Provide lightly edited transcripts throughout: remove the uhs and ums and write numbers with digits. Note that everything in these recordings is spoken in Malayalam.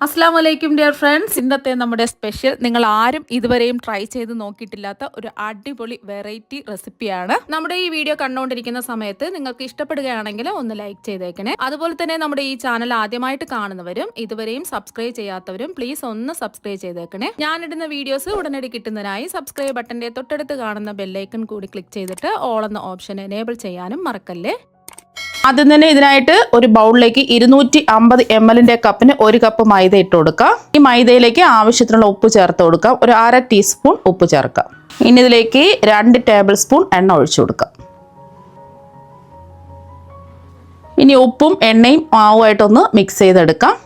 അസ്സലാമു അലൈക്കും ഡിയർ ഫ്രണ്ട്സ്. ഇന്നത്തെ നമ്മുടെ സ്പെഷ്യൽ നിങ്ങൾ ആരും ഇതുവരെയും ട്രൈ ചെയ്ത് നോക്കിയിട്ടില്ലാത്ത ഒരു അടിപൊളി വെറൈറ്റി റെസിപ്പിയാണ്. നമ്മുടെ ഈ വീഡിയോ കണ്ടുകൊണ്ടിരിക്കുന്ന സമയത്ത് നിങ്ങൾക്ക് ഇഷ്ടപ്പെടുകയാണെങ്കിൽ ഒന്ന് ലൈക്ക് ചെയ്തേക്കണേ. അതുപോലെ തന്നെ നമ്മുടെ ഈ ചാനൽ ആദ്യമായിട്ട് കാണുന്നവരും ഇതുവരെയും സബ്സ്ക്രൈബ് ചെയ്യാത്തവരും പ്ലീസ് ഒന്ന് സബ്സ്ക്രൈബ് ചെയ്തേക്കണേ. ഞാനിടുന്ന വീഡിയോസ് ഉടനടി കിട്ടുന്നതിനായി സബ്സ്ക്രൈബ് ബട്ടന്റെ തൊട്ടടുത്ത് കാണുന്ന ബെല്ലൈക്കൺ കൂടി ക്ലിക്ക് ചെയ്തിട്ട് ഓൾ എന്ന ഓപ്ഷൻ എനേബിൾ ചെയ്യാനും മറക്കല്ലേ. ആദ്യം തന്നെ ഇതിനായിട്ട് ഒരു ബൗളിലേക്ക് 250 ml കപ്പിന് 1 കപ്പ് മൈദ ഇട്ട് കൊടുക്കാം. ഈ മൈദയിലേക്ക് ആവശ്യത്തിനുള്ള ഉപ്പ് ചേർത്ത് കൊടുക്കാം. ഒരു 1/2 ടീസ്പൂൺ ഉപ്പ് ചേർക്കാം. ഇനി ഇതിലേക്ക് 2 ടേബിൾ സ്പൂൺ എണ്ണ ഒഴിച്ചു കൊടുക്കാം. ഇനി ഉപ്പും എണ്ണയും മാവുമായിട്ടൊന്ന് മിക്സ് ചെയ്തെടുക്കാം.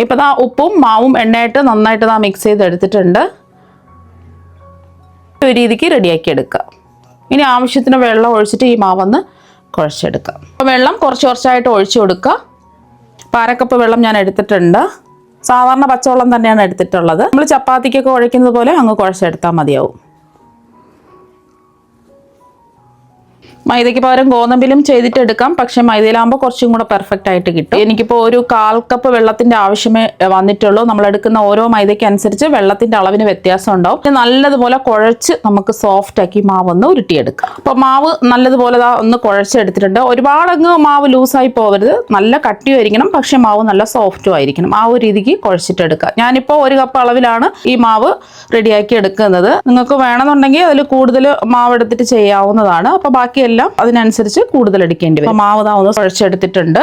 ഇപ്പം ദാ ഉപ്പും മാവും എണ്ണയായിട്ട് നന്നായിട്ട് മിക്സ് ചെയ്തെടുത്തിട്ടുണ്ട്. ഒരു രീതിക്ക് റെഡിയാക്കി എടുക്കാം. ഇനി ആവശ്യത്തിന് വെള്ളം ഒഴിച്ചിട്ട് ഈ മാവൊന്ന് കുഴച്ചെടുക്കാം. അപ്പോൾ വെള്ളം കുറച്ചായിട്ട് ഒഴിച്ചു കൊടുക്കുക. അപ്പോൾ 1/2 കപ്പ് വെള്ളം ഞാൻ എടുത്തിട്ടുണ്ട്. സാധാരണ പച്ചവെള്ളം തന്നെയാണ് എടുത്തിട്ടുള്ളത്. നമ്മൾ ചപ്പാത്തിക്കൊക്കെ കുഴയ്ക്കുന്നത് പോലെ അങ്ങ് കുഴച്ചെടുത്താൽ മതിയാവും. മൈദയ്ക്ക് പകരം ഗോതമ്പിലും ചെയ്തിട്ട് എടുക്കാം. പക്ഷെ മൈദയിലാകുമ്പോൾ കുറച്ചും കൂടെ പെർഫെക്റ്റ് ആയിട്ട് കിട്ടും. എനിക്കിപ്പോൾ ഒരു 1/4 കപ്പ് വെള്ളത്തിൻ്റെ ആവശ്യമേ വന്നിട്ടുള്ളൂ. നമ്മൾ എടുക്കുന്ന ഓരോ മൈദയ്ക്ക് അനുസരിച്ച് വെള്ളത്തിൻ്റെ അളവിന് വ്യത്യാസം ഉണ്ടാവും. നല്ലതുപോലെ കുഴച്ച് നമുക്ക് സോഫ്റ്റ് ആക്കി മാവ് ഒന്ന് ഉരുട്ടിയെടുക്കാം. അപ്പോൾ മാവ് നല്ലതുപോലെ ഒന്ന് കുഴച്ചെടുത്തിട്ടുണ്ട്. ഒരുപാട് അങ്ങ് മാവ് ലൂസായി പോകരുത്. നല്ല കട്ടിയായിരിക്കണം, പക്ഷെ മാവ് നല്ല സോഫ്റ്റും ആയിരിക്കണം. ആ ഒരു രീതിക്ക് കുഴച്ചിട്ടെടുക്കുക. ഞാനിപ്പോൾ 1 കപ്പ് അളവിലാണ് ഈ മാവ് റെഡിയാക്കി എടുക്കുന്നത്. നിങ്ങൾക്ക് വേണമെന്നുണ്ടെങ്കിൽ അതിൽ കൂടുതൽ മാവ് എടുത്തിട്ട് ചെയ്യാവുന്നതാണ്. അപ്പോൾ ബാക്കിയെല്ലാം അതിനനുസരിച്ച് കൂടുതൽ എടുക്കേണ്ടി വരും. മാവ് ഒന്ന് കുഴച്ചെടുത്തിട്ടുണ്ട്.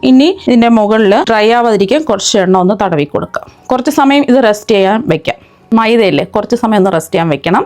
ഇനി ഇതിന്റെ മുകളിൽ ഡ്രൈ ആവാതിരിക്കാൻ കുറച്ച് എണ്ണ ഒന്ന് തടവി കൊടുക്കാം. കുറച്ച് സമയം ഇത് റെസ്റ്റ് ചെയ്യാൻ വെക്കാം. മൈദയല്ലേ, കുറച്ച് സമയം ഒന്ന് റെസ്റ്റ് ചെയ്യാൻ വെക്കണം.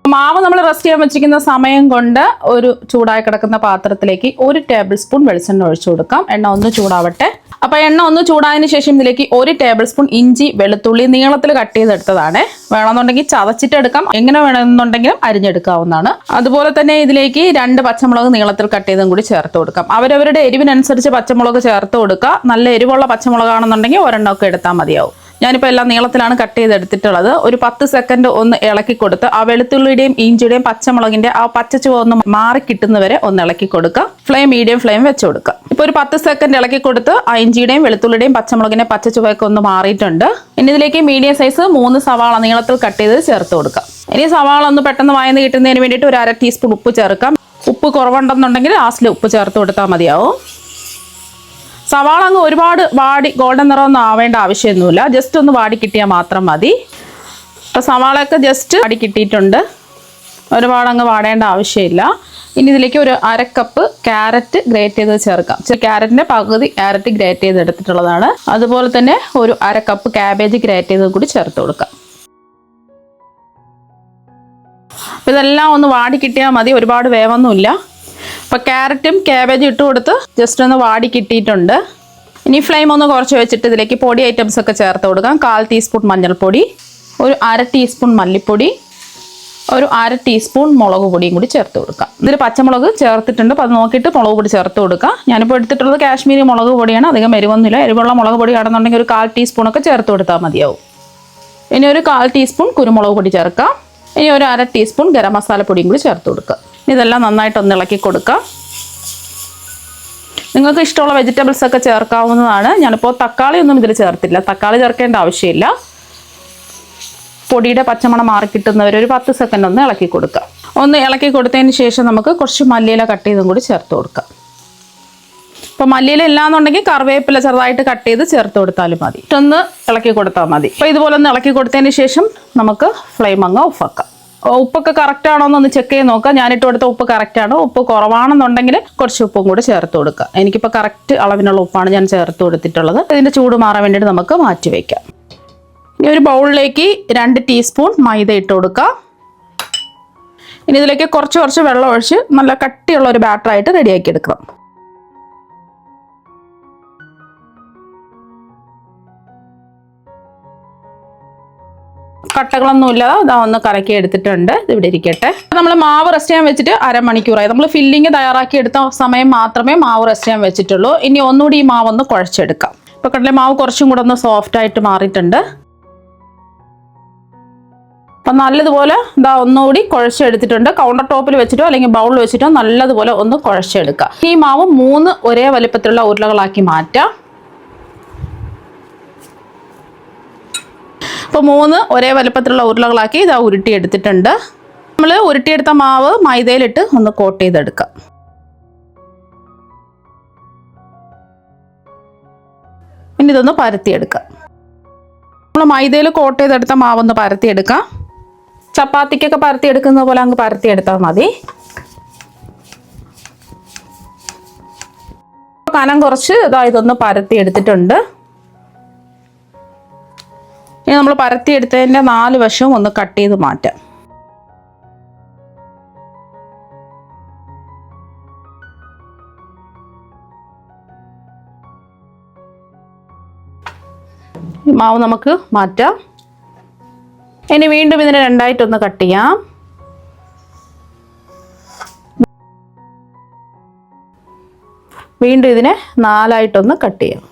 മാവ് നമ്മൾ റെസ്റ്റ് ചെയ്യാൻ വെച്ചിരിക്കുന്ന സമയം കൊണ്ട് ഒരു ചൂടായി കിടക്കുന്ന പാത്രത്തിലേക്ക് 1 ടേബിൾ സ്പൂൺ വെളിച്ചെണ്ണ ഒഴിച്ചു കൊടുക്കാം. എണ്ണ ഒന്ന് ചൂടാവട്ടെ. അപ്പോൾ എണ്ണ ഒന്ന് ചൂടായതിനു ശേഷം ഇതിലേക്ക് 1 ടേബിൾ സ്പൂൺ ഇഞ്ചി വെളുത്തുള്ളി നീളത്തിൽ കട്ട് ചെയ്തെടുത്തതാണ്. വേണമെന്നുണ്ടെങ്കിൽ ചതച്ചിട്ടെടുക്കാം, എങ്ങനെ വേണമെന്നുണ്ടെങ്കിലും അരിഞ്ഞെടുക്കാവുന്നതാണ്. അതുപോലെ തന്നെ ഇതിലേക്ക് 2 പച്ചമുളക് നീളത്തിൽ കട്ട് ചെയ്തും കൂടി ചേർത്ത് കൊടുക്കാം. അവരവരുടെ എരിവിനനുസരിച്ച് പച്ചമുളക് ചേർത്ത് കൊടുക്കുക. നല്ല എരിവുള്ള പച്ചമുളകാണെന്നുണ്ടെങ്കിൽ ഒരെണ്ണമൊക്കെ എടുത്താൽ മതിയാവും. ഞാനിപ്പോൾ എല്ലാം നീളത്തിലാണ് കട്ട് ചെയ്തെടുത്തിട്ടുള്ളത്. ഒരു 10 സെക്കൻഡ് ഒന്ന് ഇളക്കി കൊടുത്ത് ആ വെളുത്തുള്ളിയുടെയും ഇഞ്ചിയുടെയും പച്ചമുളകിന്റെ ആ പച്ചച്ചുവ ഒന്ന് മാറി കിട്ടുന്നവരെ ഒന്ന് ഇളക്കി കൊടുക്കുക. ഫ്ലെയിം മീഡിയം ഫ്ലെയിം വെച്ച് കൊടുക്കുക. ഇപ്പോൾ ഒരു 10 സെക്കൻഡ് ഇളക്കി കൊടുത്ത് ആ ഇഞ്ചിയുടെയും വെളുത്തുള്ളിയുടെയും പച്ചമുളകിന്റെ പച്ചച്ചുവയൊക്കെ ഒന്ന് മാറിയിട്ടുണ്ട്. ഇനി ഇതിലേക്ക് മീഡിയം സൈസ് 3 സവാള നീളത്തിൽ കട്ട് ചെയ്ത് ചേർത്ത് കൊടുക്കാം. ഇനി സവാള ഒന്ന് പെട്ടെന്ന് വായന്ന് കിട്ടുന്നതിന് വേണ്ടിയിട്ട് ഒരു 1/2 ടീസ്പൂൺ ഉപ്പ് ചേർക്കാം. ഉപ്പ് കുറവുണ്ടെന്നുണ്ടെങ്കിൽ ലാസ്റ്റിൽ ഉപ്പ് ചേർത്ത് കൊടുത്താൽ മതിയാവും. സവാള അങ്ങ് ഒരുപാട് വാടി ഗോൾഡൻ നിറമൊന്നും ആവേണ്ട ആവശ്യമൊന്നുമില്ല. ജസ്റ്റ് ഒന്ന് വാടി കിട്ടിയാൽ മാത്രം മതി. അപ്പോൾ സവാളയൊക്കെ ജസ്റ്റ് വാടി കിട്ടിയിട്ടുണ്ട്. ഒരുപാട് അങ്ങ് വാടേണ്ട ആവശ്യമില്ല. ഇനി ഇതിലേക്ക് ഒരു 1/2 കപ്പ് ക്യാരറ്റ് ഗ്രേറ്റ് ചെയ്ത് ചേർക്കാം. ക്യാരറ്റിൻ്റെ പകുതി ക്യാരറ്റ് ഗ്രേറ്റ് ചെയ്ത് എടുത്തിട്ടുള്ളതാണ്. അതുപോലെ തന്നെ ഒരു 1/2 കപ്പ് ക്യാബേജ് ഗ്രേറ്റ് ചെയ്ത് കൂടി ചേർത്ത് കൊടുക്കാം. അപ്പോൾ ഇതെല്ലാം ഒന്ന് വാടി കിട്ടിയാൽ മതി, ഒരുപാട് വേവൊന്നുമില്ല. അപ്പോൾ ക്യാരറ്റും ക്യാബേജും ഇട്ട് കൊടുത്ത് ജസ്റ്റ് ഒന്ന് വാടി കിട്ടിയിട്ടുണ്ട്. ഇനി ഫ്ലെയിം ഒന്ന് കുറച്ച് വെച്ചിട്ട് ഇതിലേക്ക് പൊടി ഐറ്റംസ് ഒക്കെ ചേർത്ത് കൊടുക്കാം. 1/4 ടീസ്പൂൺ മഞ്ഞൾപ്പൊടി, ഒരു 1/2 ടീസ്പൂൺ മല്ലിപ്പൊടി, ഒരു 1/2 ടീസ്പൂൺ മുളക് പൊടിയും കൂടി ചേർത്ത് കൊടുക്കാം. ഇതിൽ പച്ചമുളക് ചേർത്തിട്ടുണ്ട്. അപ്പോൾ അത് നോക്കിയിട്ട് മുളക് പൊടി ചേർത്ത് കൊടുക്കാം. ഞാനിപ്പോൾ എടുത്തിട്ടുള്ളത് കാശ്മീരി മുളക് പൊടിയാണ്. അധികം എരിവൊന്നുമില്ല. എരിവുള്ള മുളക് പൊടി ആണെന്നുണ്ടെങ്കിൽ ഒരു 1/4 ടീസ്പൂണൊക്കെ ചേർത്ത് കൊടുത്താൽ മതിയാവും. ഇനി ഒരു 1/4 ടീസ്പൂൺ കുരുമുളക് പൊടി ചേർക്കാം. ഇനി ഒരു 1/2 ടീസ്പൂൺ ഗരം മസാല പൊടിയും കൂടി ചേർത്ത് കൊടുക്കുക. ഇതെല്ലാം നന്നായിട്ടൊന്ന് ഇളക്കി കൊടുക്കാം. നിങ്ങൾക്ക് ഇഷ്ടമുള്ള വെജിറ്റബിൾസ് ഒക്കെ ചേർക്കാവുന്നതാണ്. ഞാനിപ്പോൾ തക്കാളി ഒന്നും ഇതിൽ ചേർത്തില്ല. തക്കാളി ചേർക്കേണ്ട ആവശ്യമില്ല. പൊടിയുടെ പച്ചമണം മാറി കിട്ടുന്നവരെ ഒരു 10 സെക്കൻഡ് ഒന്ന് ഇളക്കി കൊടുക്കാം. ഒന്ന് ഇളക്കി കൊടുത്തതിന് ശേഷം നമുക്ക് കുറച്ച് മല്ലിയില കട്ട് ചെയ്തും കൂടി ചേർത്ത് കൊടുക്കാം. ഇപ്പോൾ മല്ലിയില ഇല്ലാന്നുണ്ടെങ്കിൽ കറിവേപ്പില ചെറുതായിട്ട് കട്ട് ചെയ്ത് ചേർത്ത് കൊടുത്താലും മതി. ഒന്ന് ഇളക്കി കൊടുത്താൽ മതി. അപ്പോൾ ഇതുപോലെ ഒന്ന് ഇളക്കി കൊടുത്തതിന് ശേഷം നമുക്ക് ഫ്ലെയിം അങ്ങ് ഓഫാക്കാം. ഉപ്പൊക്കെ കറക്റ്റ് ആണോ എന്നൊന്ന് ചെക്ക് ചെയ്ത് നോക്കാം. ഞാനിട്ട് കൊടുത്ത ഉപ്പ് കറക്റ്റാണ്. ഉപ്പ് കുറവാണെന്നുണ്ടെങ്കിൽ കുറച്ച് ഉപ്പും കൂടി ചേർത്ത് കൊടുക്കുക. എനിക്കിപ്പോൾ കറക്റ്റ് അളവിനുള്ള ഉപ്പാണ് ഞാൻ ചേർത്ത് കൊടുത്തിട്ടുള്ളത്. ഇതിൻ്റെ ചൂട് മാറാൻ വേണ്ടിയിട്ട് നമുക്ക് മാറ്റി വയ്ക്കാം. ഇനി ഒരു ബൗളിലേക്ക് 2 ടീസ്പൂൺ മൈദ ഇട്ട് കൊടുക്കുക. ഇനി ഇതിലേക്ക് കുറച്ച് വെള്ളം ഒഴിച്ച് നല്ല കട്ടിയുള്ള ഒരു ബാറ്ററായിട്ട് റെഡിയാക്കി എടുക്കണം. കട്ടകളൊന്നും ഇല്ലാതെ ഇതാ ഒന്ന് കറക്കി എടുത്തിട്ടുണ്ട്. ഇതിവിടെ ഇരിക്കട്ടെ. നമ്മൾ മാവ് റെസ്റ്റ് ചെയ്യാൻ വെച്ചിട്ട് അരമണിക്കൂറായി. നമ്മൾ ഫില്ലിങ് തയ്യാറാക്കി എടുത്ത സമയം മാത്രമേ മാവ് റെസ്റ്റ് ചെയ്യാൻ വെച്ചിട്ടുള്ളൂ. ഇനി ഒന്നുകൂടി ഈ മാവ് ഒന്ന് കുഴച്ചെടുക്കാം. ഇപ്പോൾ കണ്ടില്ലേ, മാവ് കുറച്ചും കൂടെ ഒന്ന് സോഫ്റ്റ് ആയിട്ട് മാറിയിട്ടുണ്ട്. അപ്പം നല്ലതുപോലെ ഇതാ ഒന്നുകൂടി കുഴച്ചെടുത്തിട്ടുണ്ട്. കൗണ്ടർ ടോപ്പിൽ വെച്ചിട്ടോ അല്ലെങ്കിൽ ബൗളിൽ വെച്ചിട്ടോ നല്ലതുപോലെ ഒന്ന് കുഴച്ചെടുക്കുക. ഈ മാവ് 3 ഒരേ വലിപ്പത്തിലുള്ള ഉരുളകളാക്കി മാറ്റാം. അപ്പോൾ 3 ഒരേ വലിപ്പത്തിലുള്ള ഉരുളകളാക്കി ഇതാ ഉരുട്ടിയെടുത്തിട്ടുണ്ട്. നമ്മൾ ഉരുട്ടിയെടുത്ത മാവ് മൈദയിലിട്ട് ഒന്ന് കോട്ട് ചെയ്തെടുക്കാം. ഇനി ഇതൊന്ന് പരത്തിയെടുക്കാം. നമ്മൾ മൈദയിൽ കോട്ട് ചെയ്തെടുത്ത മാവൊന്ന് പരത്തിയെടുക്കാം. ചപ്പാത്തിക്കൊക്കെ പരത്തിയെടുക്കുന്ന പോലെ അങ്ങ് പരത്തിയെടുത്താൽ മതി. കനം കുറച്ച് ഇതൊന്ന് പരത്തിയെടുത്തിട്ടുണ്ട്. ഇനി നമ്മൾ പരത്തിയെടുത്തതിൻ്റെ 4 വശവും ഒന്ന് കട്ട് ചെയ്ത് മാറ്റാം. മാവ് നമുക്ക് മാറ്റാം. ഇനി വീണ്ടും ഇതിനെ 2ആയിട്ടൊന്ന് കട്ട് ചെയ്യാം. വീണ്ടും ഇതിനെ 4ആയിട്ടൊന്ന് കട്ട് ചെയ്യാം.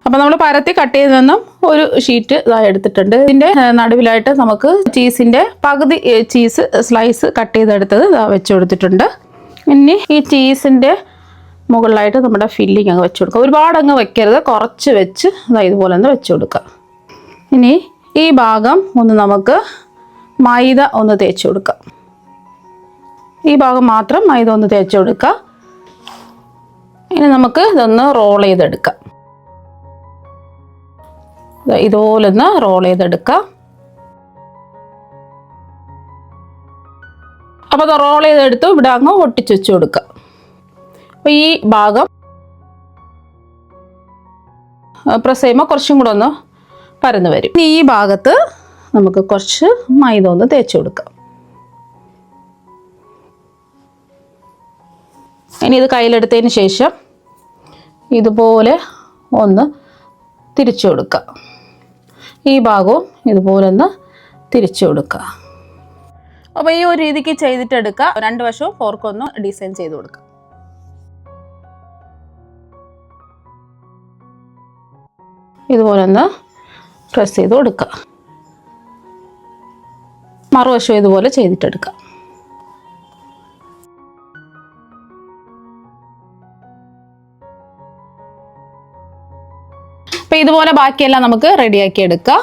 അപ്പം നമ്മൾ പരത്തി കട്ട് ചെയ്തെന്നും ഒരു ഷീറ്റ് ഇതായി എടുത്തിട്ടുണ്ട്. ഇതിൻ്റെ നടുവിലായിട്ട് നമുക്ക് ചീസിൻ്റെ പകുതി ചീസ് സ്ലൈസ് കട്ട് ചെയ്തെടുത്തത് ഇതാ വെച്ച് കൊടുത്തിട്ടുണ്ട്. ഇനി ഈ ചീസിൻ്റെ മുകളിലായിട്ട് നമ്മുടെ ഫില്ലിങ് അങ്ങ് വെച്ച് കൊടുക്കുക. ഒരുപാട് അങ്ങ് വെക്കരുത്, കുറച്ച് വെച്ച് ഇതുപോലെ ഒന്ന് വെച്ച് കൊടുക്കുക. ഇനി ഈ ഭാഗം ഒന്ന് നമുക്ക് മൈദ ഒന്ന് തേച്ച് കൊടുക്കാം. ഈ ഭാഗം മാത്രം മൈദ ഒന്ന് തേച്ച് കൊടുക്കുക. ഇനി നമുക്ക് ഇതൊന്ന് റോൾ ചെയ്തെടുക്കാം. ഇതുപോലെ ഒന്ന് റോൾ ചെയ്തെടുക്കാം. അപ്പോൾ അത് റോൾ ചെയ്തെടുത്ത് ഇവിടെ അങ്ങ് ഒട്ടിച്ച് വെച്ച് കൊടുക്കുക. അപ്പോൾ ഈ ഭാഗം പ്രസ് ചെയ്യുമ്പോൾ കുറച്ചും കൂടെ ഒന്ന് പരന്ന് വരും. ഇനി ഈ ഭാഗത്ത് നമുക്ക് കുറച്ച് മൈദ ഒന്ന് തേച്ച് കൊടുക്കാം. ഇനി ഇത് കയ്യിലെടുത്തതിന് ശേഷം ഇതുപോലെ ഒന്ന് തിരിച്ചു കൊടുക്കുക. ഈ ഭാഗവും ഇതുപോലെ ഒന്ന് തിരിച്ചു കൊടുക്കുക. അപ്പോൾ ഈ ഒരു രീതിക്ക് ചെയ്തിട്ടെടുക്കുക. 2 വശവും ഫോർക്കൊന്ന് ഡിസൈൻ ചെയ്ത് കൊടുക്കുക. ഇതുപോലെ ഒന്ന് പ്രസ് ചെയ്ത് കൊടുക്കുക. മറുവശം ഇതുപോലെ ചെയ്തിട്ടെടുക്കുക. അപ്പോൾ ഇതുപോലെ ബാക്കിയെല്ലാം നമുക്ക് റെഡിയാക്കി എടുക്കാം.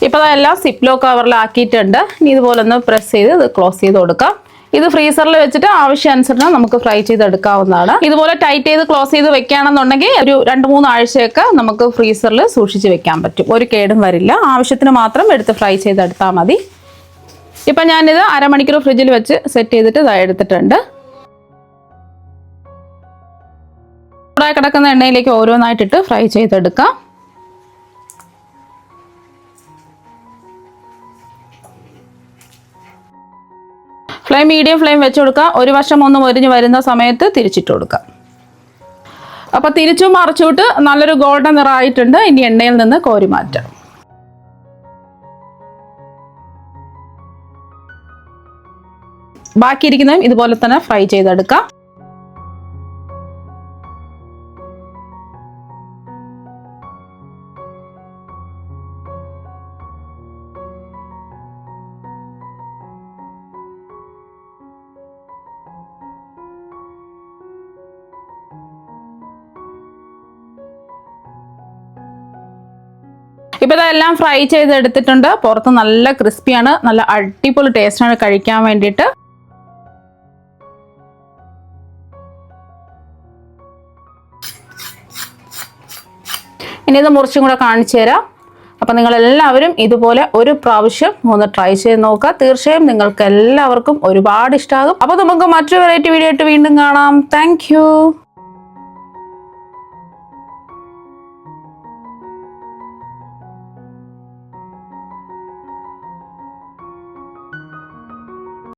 ഇപ്പോൾ അതെല്ലാം സിപ്ലോ കവറിലാക്കിയിട്ടുണ്ട്. ഇനി ഇതുപോലെ ഒന്ന് പ്രസ് ചെയ്ത് ഇത് ക്ലോസ് ചെയ്ത് കൊടുക്കാം. ഇത് ഫ്രീസറിൽ വെച്ചിട്ട് ആവശ്യാനുസരണം നമുക്ക് ഫ്രൈ ചെയ്തെടുക്കാവുന്നതാണ്. ഇതുപോലെ ടൈറ്റ് ചെയ്ത് ക്ലോസ് ചെയ്ത് വെക്കുകയാണെന്നുണ്ടെങ്കിൽ ഒരു 2-3 ആഴ്ചയൊക്കെ നമുക്ക് ഫ്രീസറിൽ സൂക്ഷിച്ച് വെക്കാൻ പറ്റും. ഒരു കേടും വരില്ല. ആവശ്യത്തിന് മാത്രം എടുത്ത് ഫ്രൈ ചെയ്തെടുത്താൽ മതി. ഇപ്പം ഞാനിത് അരമണിക്കൂർ ഫ്രിഡ്ജിൽ വെച്ച് സെറ്റ് ചെയ്തിട്ട് ഇതായി എടുത്തിട്ടുണ്ട്. ചൂടായി കിടക്കുന്ന എണ്ണയിലേക്ക് ഓരോന്നായിട്ടിട്ട് ഫ്രൈ ചെയ്തെടുക്കാം. ഫ്ലെയിം മീഡിയം ഫ്ലെയിം വെച്ച് കൊടുക്കുക. ഒരു വശം ഒന്ന് മൊരിഞ്ഞ് വരുന്ന സമയത്ത് തിരിച്ചിട്ട് കൊടുക്കുക. അപ്പോൾ തിരിച്ചും മറിച്ചിട്ട് നല്ലൊരു ഗോൾഡൻ നിറമായിട്ടുണ്ട്. ഇനി എണ്ണയിൽ നിന്ന് കോരി മാറ്റാം. ബാക്കിയിരിക്കുന്നതും ഇതുപോലെ തന്നെ ഫ്രൈ ചെയ്തെടുക്കാം. ഇപ്പോൾ ഇതെല്ലാം ഫ്രൈ ചെയ്തെടുത്തിട്ടുണ്ട്. പുറത്ത് നല്ല ക്രിസ്പിയാണ്, നല്ല അടിപൊളി ടേസ്റ്റാണ് കഴിക്കാൻ വേണ്ടിയിട്ട്. ഇനി ഇത് മുറിച്ചും കൂടെ കാണിച്ചു തരാം. അപ്പം നിങ്ങളെല്ലാവരും ഇതുപോലെ ഒരു പ്രാവശ്യം ഒന്ന് ട്രൈ ചെയ്ത് നോക്കുക. തീർച്ചയായും നിങ്ങൾക്ക് എല്ലാവർക്കും ഒരുപാട് ഇഷ്ടമാകും. അപ്പോൾ നമുക്ക് മറ്റൊരു വെറൈറ്റി വീഡിയോ ആയിട്ട് വീണ്ടും കാണാം. താങ്ക്